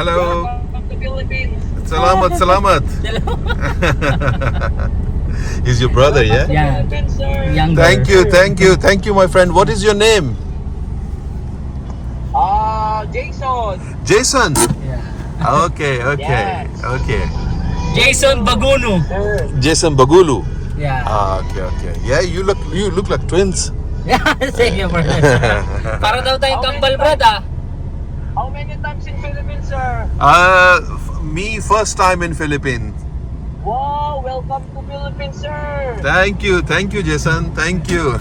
Hello. Welcome to Philippines. Salamat, salamat. He's your brother, yeah? Yeah. Philippines, sir. Younger. Thank you, my friend. What is your name? Jason. Jason. Yeah. Okay. Yes. Jason Baguno. Sir. Jason Bagulu. Yeah. Okay. Yeah, you look like twins. Yeah, sige brother. Para daw tayong kambal brad ah. How many times in Philippines, sir? Me first time in Philippines. Wow, welcome to Philippines, sir. Thank you, Jason. Thank you.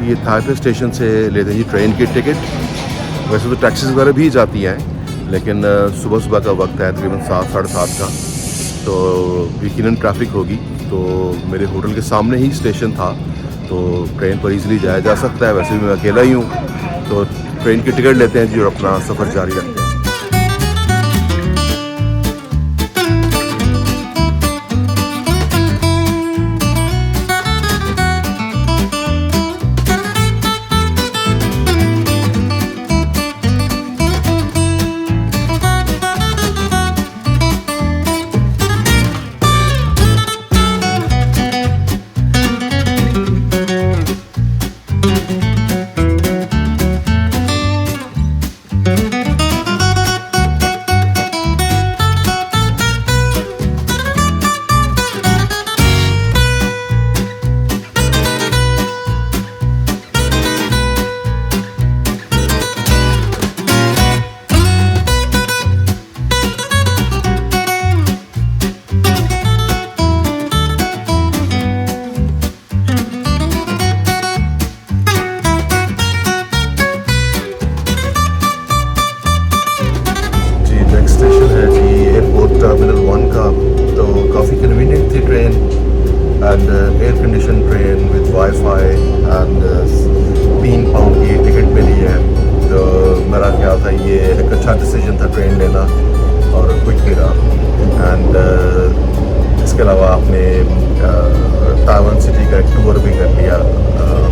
ये Taipei station से लेते हैं जी train की ticket. वैसे तो taxis वगैरह भी जाती हैं, लेकिन सुबह का वक्त है तकरीबन 7 साढ़े 7 का, तो यकीनन ट्रैफिक होगी। तो मेरे होटल के सामने ही स्टेशन था, तो ट्रेन पर इजीली जाया जा सकता है। वैसे भी मैं अकेला ही हूँ, तो ट्रेन की टिकट लेते हैं जी और अपना सफ़र जारी रखते हैं। टर्मिनल 1 का, तो काफ़ी कन्वीनियंट थी train and air condition train with wifi and £3 की टिकट मिली है। तो मेरा ख्याल था ये एक अच्छा डिसीजन था ट्रेन लेना और क्विक भी रहा। एंड इसके अलावा आपने ताइवान सिटी का एक टूर भी कर लिया।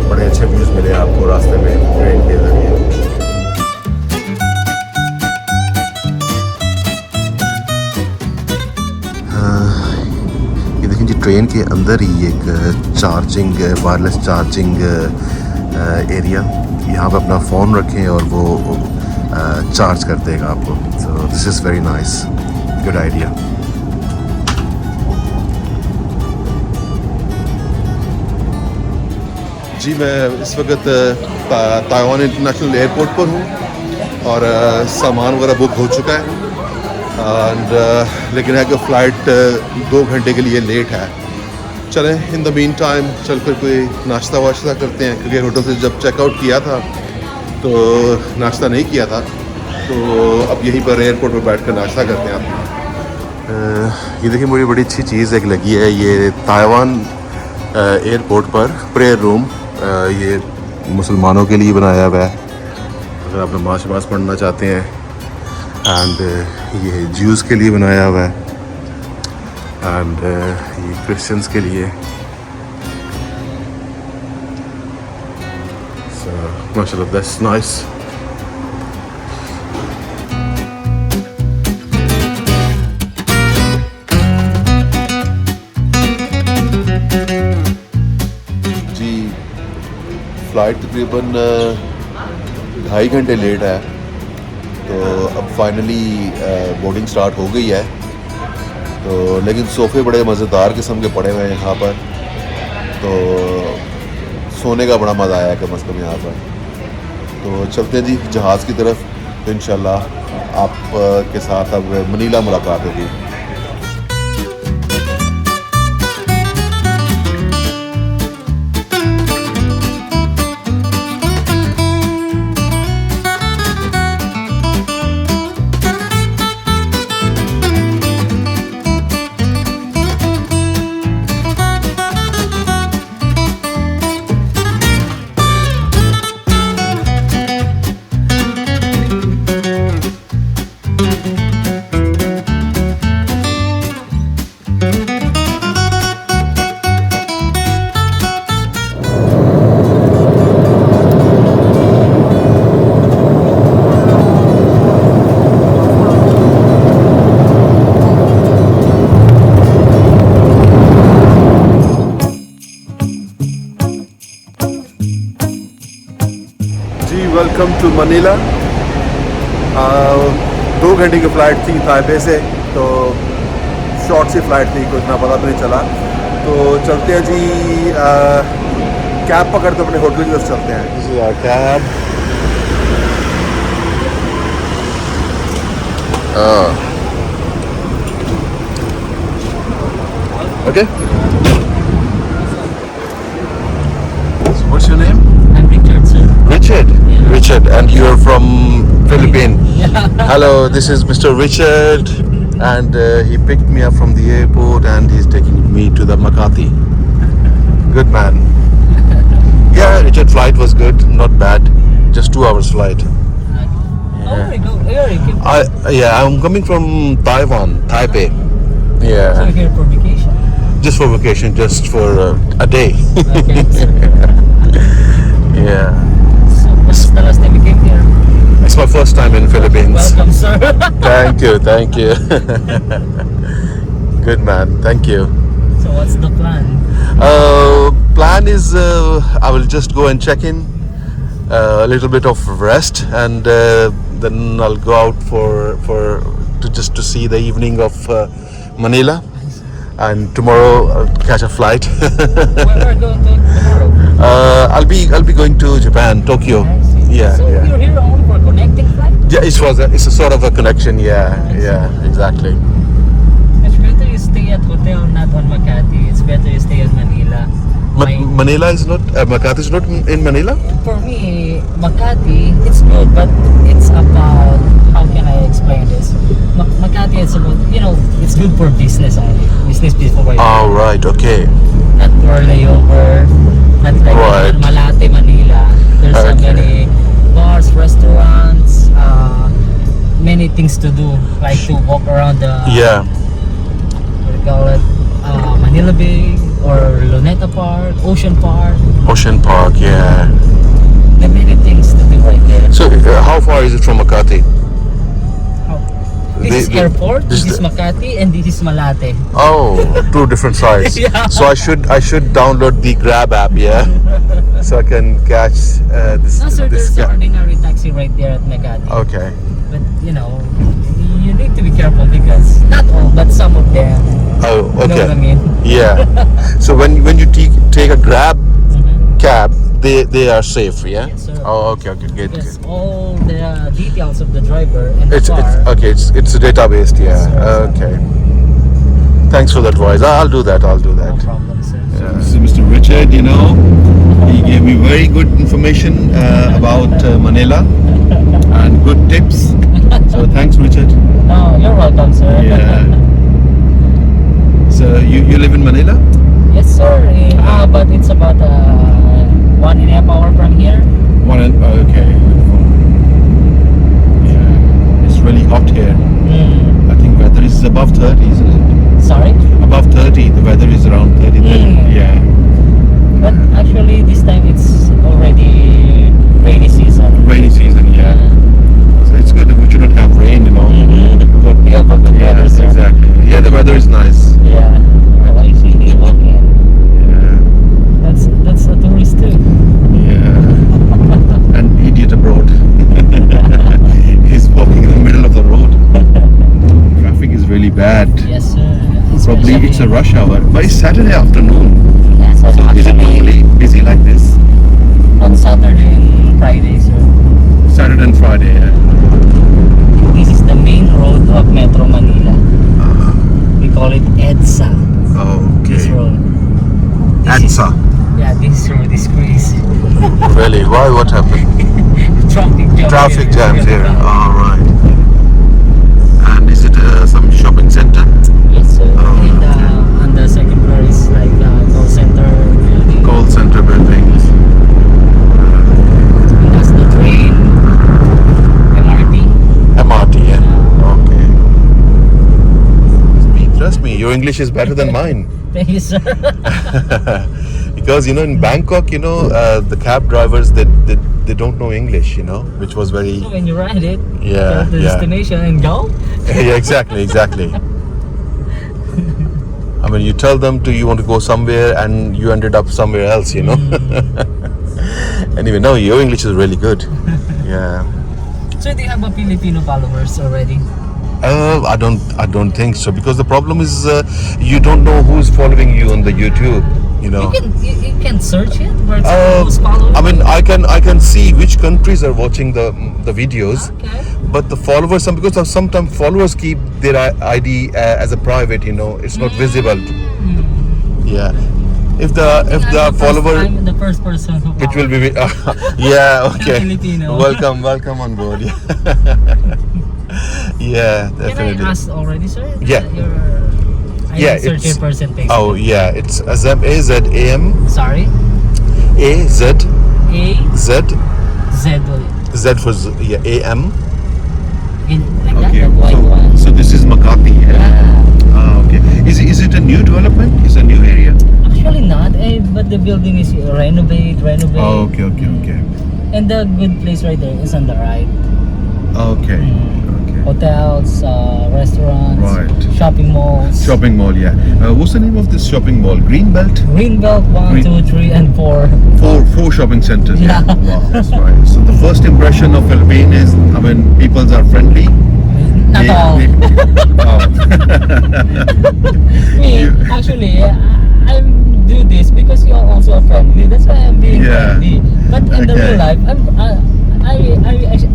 बड़े अच्छे व्यूज़ मिले आपको रास्ते में ट्रेन के ज़रिए। ट्रेन के अंदर ही एक चार्जिंग वायरलेस चार्जिंग एरिया, यहाँ पे अपना फ़ोन रखें और वो चार्ज कर देगा आपको। So this is very nice, good idea. जी मैं इस वक्त ताइवान इंटरनेशनल एयरपोर्ट पर हूँ और सामान वगैरह बुक हो चुका है। एंड लेकिन है कि फ़्लाइट 2 घंटे के लिए लेट है। चलें इन द मीन टाइम चल कर कोई नाश्ता वाश्ता करते हैं, क्योंकि होटल से जब चेकआउट किया था तो नाश्ता नहीं किया था, तो अब यहीं पर एयरपोर्ट पर बैठ कर नाश्ता करते हैं आप। ये देखिए मुझे बड़ी अच्छी चीज़ एक लगी है, ये ताइवान एयरपोर्ट पर प्रेयर रूम, ये मुसलमानों के लिए बनाया हुआ है अगर आप नमाज शमाज पढ़ना चाहते हैं। एंड ये ज्यूज़ के लिए बनाया हुआ है एंड ये क्रिश्चियंस के लिए। सो माशाल्लाह दैट्स नाइस। जी फ़्लाइट तकरीबन 2.5 घंटे लेट है, तो अब फाइनली बोर्डिंग स्टार्ट हो गई है। तो लेकिन सोफ़े बड़े मज़ेदार किस्म के पड़े हुए हैं यहाँ पर, तो सोने का बड़ा मज़ा आया कम अज़ कम यहाँ पर। तो चलते हैं जी जहाज़ की तरफ, तो इंशाल्लाह आप के साथ अब मनीला मुलाकात होगी। जी वेलकम टू मनीला। 2 घंटे की फ़्लाइट थी ताइपे से, तो शॉर्ट सी फ़्लाइट थी, कुछ इतना पता भी नहीं चला। तो चलते हैं जी, कैब पकड़ के अपने होटल की तरफ चलते हैं। This is our cab. Okay, what's your name? I'm Richard, sir. Richard. Yeah. Richard, and you're from Philippines. Yeah. Hello, this is Mr. Richard, and he picked me up from the airport, and he's taking me to the Makati. Good man. Yeah, Richard, flight was good, not bad. Just 2 hours flight. Oh, where you go? Where you came Yeah, I'm coming from Taiwan, Taipei. So Yeah, you're here for vacation? just for vacation, just for a day. Okay, sir. Yeah, So what's the last time you came here? it's my first time in Philippines. Welcome, sir. Thank you, thank you. Good man, thank you. So what's the plan? Plan is I will just go and check in, a little bit of rest, and then I'll go out to see the evening of Manila, and tomorrow I'll catch a flight. Where are you going to tomorrow? I'll be going to Japan, Tokyo. I see. Yeah, So yeah. you're here only for connecting flight? Yeah, it's a sort of a connection. Yeah, exactly. It's better you stay at hotel, not on Makati. It's better you stay at Manila. Manila is not Makati is not in Manila. For me, Makati, it's good, but it's about, how can I explain this? Makati, it's about, it's good for business only. Business before Oh, right, okay. not for layover, not like Right. Malate, Manila. There's so Okay. many bars, restaurants, many things to do, like to walk around the, Yeah. what do you call it, Manila Bay or Luneta Park, Ocean Park. Ocean Park, yeah. There are many things to do right there. So, how far is it from Makati? This is airport, this this is Makati, and this is Malate. Oh, 2 different sides. Yeah. So I should download the Grab app, yeah, so I can catch this. No, sir, this there's an ca- ordinary taxi right there at Makati. Okay. But, you need to be careful because, not all, but some of them, Oh, you know okay. what I mean? Yeah. So when you take a Grab Mhm. cab, they are safe, yeah. Yes, sir. Oh, okay, good. Because all the details of the driver and the It's car. okay. It's database, yeah. Yes, sir. Okay. Thanks for that voice. I'll do that. No problem, sir. This is Mr. Richard, he gave me very good information about Manila and good tips. So thanks, Richard. No, you're welcome, sir. Yeah. So you live in Manila? Yes, sir. But it's about 1.5 hours from here. Okay. Yeah. It's really hot here. I think weather is above 30, isn't it? Sorry? Above 30. The weather is around 30. Yeah. But actually, this time it's already rainy season. Rainy season, yeah. So it's good that we shouldn't have rain, Yeah, but the Yeah, weather, sir. exactly. Yeah, the weather is nice. Yeah. Oh, I see. You walking. Yeah. That's a tourist too. Yeah. An idiot abroad. He's walking in the middle of the road. Traffic is really bad. Yes, sir. Probably it's a rush hour. But it's Saturday afternoon. Yes, sir. So is it normally busy like this? On Saturday and Friday, sir. Saturday and Friday, yeah. This is the main road of Metro Manila. We call it EDSA. This Okay. road. Atsa. Yeah, this road is crazy. Really? Why? What happened? Traffic jam. Jams here. All right. And is it some shopping center? Yes, sir. And on the second floor is like call center building. Call center buildings. And that's the train. MRT. MRT, yeah. Okay. Trust me, your English is better than mine. Thank you, sir. Because in Bangkok, the cab drivers they don't know English, which was very So when you ride it, Yeah, go to the yeah. destination and go. yeah, exactly. I mean, you tell them you want to go somewhere and you ended up somewhere else, Anyway, no, your English is really good. Yeah. So do you have a Filipino followers already? I don't think so, because the problem is you don't know who's following you on the YouTube. You know. You can search it. Where it's who's Uh, following. I mean, I can see which countries are watching the videos, Okay. but the followers, because of sometimes followers keep their ID as a private. You know, it's not visible. Yeah. If the follower, I'm the first person who it will followed. be. Yeah. Okay. Filipino. Welcome on board. Yeah. Yeah, Can definitely. I ask already, sir? Yeah. Yeah, Search it's- your person page. Oh yeah, it's AZAM Sorry. AZ A Z Z Z for yeah AM. in like Okay, that. The white one. so this is Makati. Yeah. Okay. Is it a new development? Is a new area? Actually not, but the building is renovate. Oh, okay. And the good place right there is on the right. Okay. Hotels, restaurants, Right. shopping malls. Shopping mall, yeah. What's the name of this shopping mall? Greenbelt? Greenbelt 1, Green- 2, 3, and 4. Four shopping centers. Yeah. Wow, that's right. So the first impression of Philippines is, I mean, people are friendly. Not all. Oh. Me, actually, I do this because you're also friendly. That's why I'm being Yeah. friendly. But in the Okay. real life,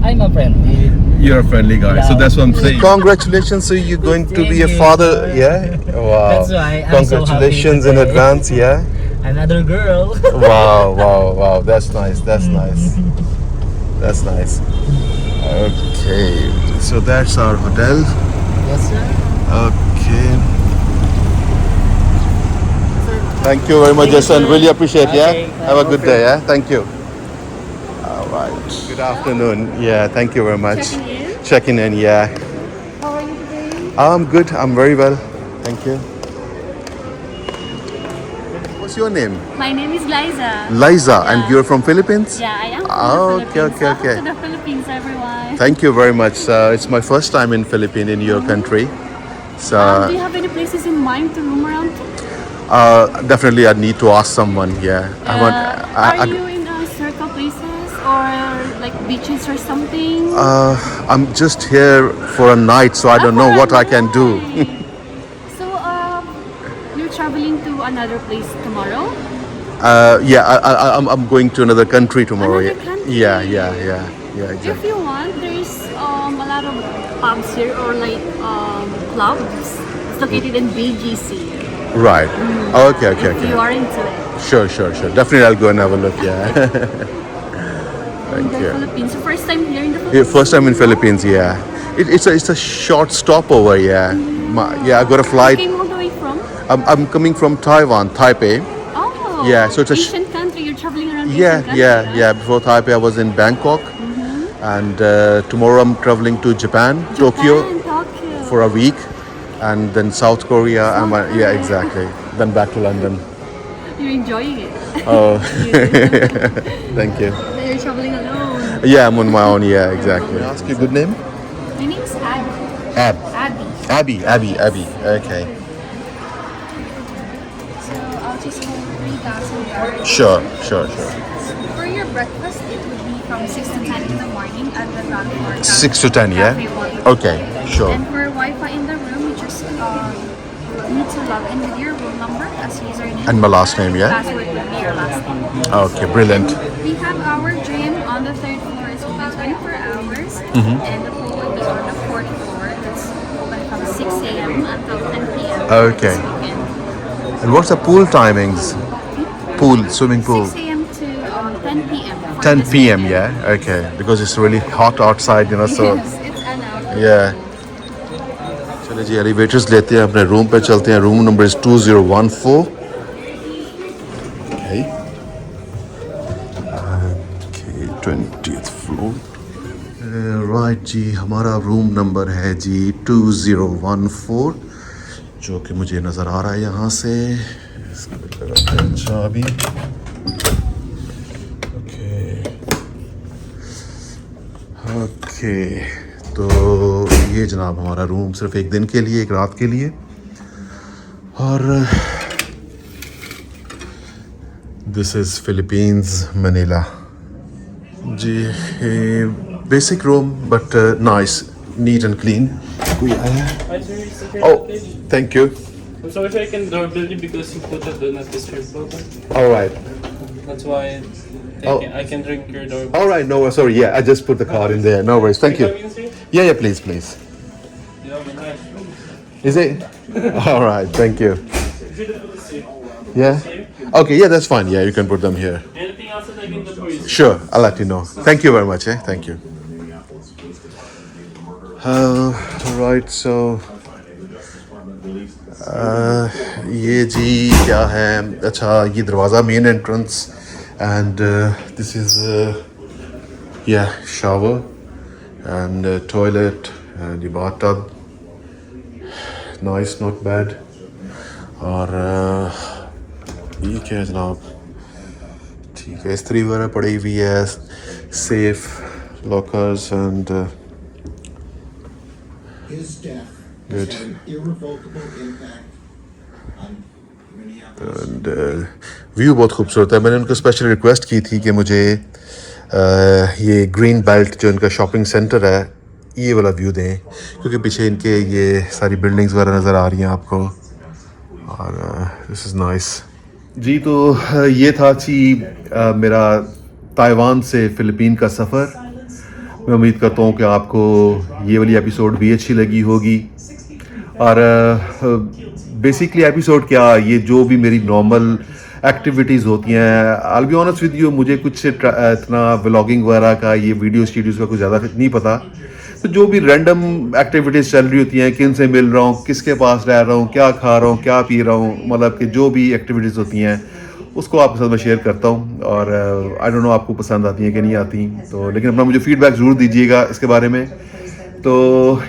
I'm a friendly. You're a friendly guy, so Yeah. that's what I'm saying. Congratulations! So you're going to be a Thank you, father, sir. yeah? Wow! That's why I'm so Congratulations happy in today. advance, yeah? Another girl. Wow! That's nice. That's nice. Okay, so that's our hotel. Yes, sir. Okay. Thank you very much, Thank you, Jason. sir. Really appreciate. Okay, Yeah. Have a good day. Yeah. Thank you. All right. Good afternoon. Yeah. Thank you very much. Checking in. Yeah. How are you today? I'm good. I'm very well. Thank you. What's your name? My name is Liza. Liza, and Yeah. you're from Philippines? Yeah, I am from Oh, the okay, Philippines. okay, okay. Welcome to the Philippines, everyone. Thank you very much. It's my first time in Philippines, in your country. So Do you have any places in mind to roam around to? definitely I need to ask someone. Yeah. Are you in circle places or like beaches or something? I'm just here for a night, so I don't know what I can do. So, you're traveling to another place tomorrow? Yeah, I'm going to another country tomorrow. Another Yeah. country? Yeah, If exactly. you want, there's a lot of pubs here or like clubs. It's located in BGC. Right. Okay. If you are into it. Sure. Definitely, I'll go and have a look. Yeah. Thank The you. Philippines. So first time here in the Yeah, Philippines? first time in Philippines. Yeah. It's a short stopover. Yeah. Yeah, I got a You flight. came all the way from? I'm coming from Taiwan, Taipei. Oh, Yeah, so it's a Asian country. You're traveling around Yeah, Asian country. yeah. Before Taipei, I was in Bangkok, and tomorrow I'm traveling to Japan, Tokyo, Tokyo. for a week, and then South Korea. Yeah, exactly. Then back to London. You're enjoying it. Oh, thank you. You're traveling alone. Yeah, I'm on my own. Yeah, exactly. Can I ask your good name? My name is Abby. Abby. Okay. So I'll just hold 3,000 yards. Sure. For your breakfast, it would be from 6 to 10 in the morning at the Lahore. 6 to 10, yeah? Cafe One. Okay, sure. And for Wi-Fi in the room, you just need to log in with your room number as username. And my last name, yeah? Password would be your last name. Okay, brilliant. We have our gym on the third floor. It's open 24 hours. Mm-hmm. And the pool would be on the fourth floor. That's open from 6 a.m. until 10 p.m. Okay. This weekend. And what's the pool timings? Swimming pool. 6 a.m. to 10 p.m. for 10 this p.m. weekend. Yeah. Okay. Because it's really hot outside, so Yes, it's an hour. yeah. चलिए जी elevators लेते हैं अपने room पे चलते हैं room number is 2014 okay 20th floor right जी हमारा room number है जी 2014 जो कि मुझे नज़र आ रहा है यहाँ से इसको लगाते हैं चाबी ओके तो ये जनाब हमारा रूम सिर्फ एक दिन के लिए एक रात के लिए और दिस इज़ फिलीपींस मनीला जी basic room but nice neat and clean कोई आया है Hi, sir. Is the Oh, okay? thank you. I'm sorry, sir. I can doorbell you because you put a do not disturb button. All right. That's why Oh. I can ring your doorbell. All right. No, sorry. Yeah, I just put the card in there. No worries. Thank you. Come in, sir. Yeah, yeah. Please. You have a nice room. Is it? All right. Thank you. Is it for the seat? Yeah. Okay. Yeah, that's fine. Yeah, you can put them here. Anything else that I can do for you? Sure. I'll let you know. Thank you very much. Thank you. Right. So. ये जी क्या है अच्छा ये दरवाज़ा main entrance and this is या shower and toilet and ये bathtub nice not bad और ये क्या है जनाब ठीक है इस्त्री वगैरह पड़ी हुई है safe lockers and His death Good. has had an irrevocable impact on Minneapolis. And view बहुत खूबसूरत है मैंने उनको स्पेशल रिक्वेस्ट की थी कि मुझे ये ग्रीन बेल्ट जो इनका शॉपिंग सेंटर है ये वाला व्यू दें क्योंकि पीछे इनके ये सारी बिल्डिंग्स वगैरह नज़र आ रही हैं आपको और दिस इज़ नाइस जी तो ये था जी मेरा ताइवान से फ़िलिपीन का सफ़र मैं उम्मीद करता हूँ कि आपको ये वाली एपिसोड भी अच्छी लगी होगी और बेसिकली एपिसोड क्या ये जो भी मेरी नॉर्मल एक्टिविटीज़ होती हैं I will be honest with you मुझे कुछ इतना व्लॉगिंग वगैरह का ये वीडियो स्टूडियोज़ का कुछ ज़्यादा नहीं पता तो जो भी रैंडम एक्टिविटीज़ चल रही होती हैं किन से मिल रहा हूँ किसके पास रह रहा हूँ क्या खा रहा हूँ क्या पी रहा हूँ मतलब कि जो भी एक्टिविटीज़ होती हैं उसको आपके साथ मैं शेयर करता हूँ और आई डोंट नो आपको पसंद आती हैं कि नहीं आती तो लेकिन अपना मुझे फीडबैक ज़रूर दीजिएगा इसके बारे में तो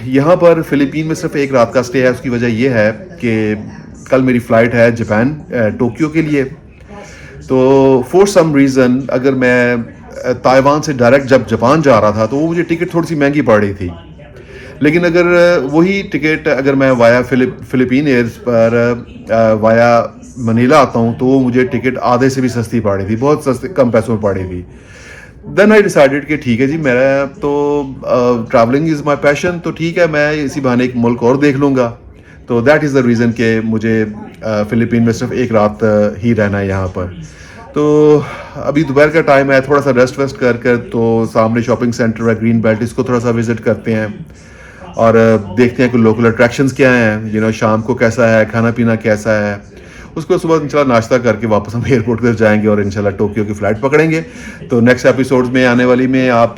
यहाँ पर फ़िलिपीन में सिर्फ एक रात का स्टे है उसकी वजह यह है कि कल मेरी फ़्लाइट है जापान टोक्यो के लिए तो फॉर सम रीज़न अगर मैं ताइवान से डायरेक्ट जब जापान जा रहा था तो वो मुझे टिकट थोड़ी सी महंगी पड़ रही थी लेकिन अगर वही टिकट अगर मैं वाया फ़िलिपीन एयर्स पर वाया मनीला आता हूँ तो वो मुझे टिकट आधे से भी सस्ती पड़ रही थी बहुत सस्ते कम पैसों में पड़ रही थी देन आई डिसाइडेड कि ठीक है जी मेरा तो ट्रैवलिंग इज़ माई पैशन तो ठीक है मैं इसी बहाने एक मुल्क और देख लूँगा तो दैट इज़ द रीज़न कि मुझे फ़िलिपीन में सिर्फ एक रात ही रहना है यहाँ पर तो अभी दोपहर का टाइम है थोड़ा सा रेस्ट वेस्ट कर तो सामने शॉपिंग सेंटर है ग्रीन बेल्ट इसको थोड़ा सा विज़िट करते हैं और देखते हैं कि लोकल अट्रैक्शंस क्या हैं शाम को कैसा है खाना पीना कैसा है उसको सुबह इंशाल्लाह नाश्ता करके वापस हम एयरपोर्ट पर जाएंगे और इंशाल्लाह टोक्यो की फ़्लाइट पकड़ेंगे तो नेक्स्ट एपिसोड्स में आने वाली में आप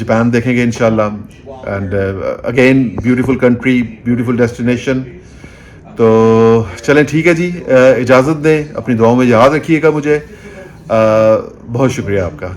जापान देखेंगे इंशाल्लाह and again beautiful country beautiful destination तो चलें ठीक है जी इजाज़त दें अपनी दुआओं में याद रखिएगा मुझे बहुत शुक्रिया आपका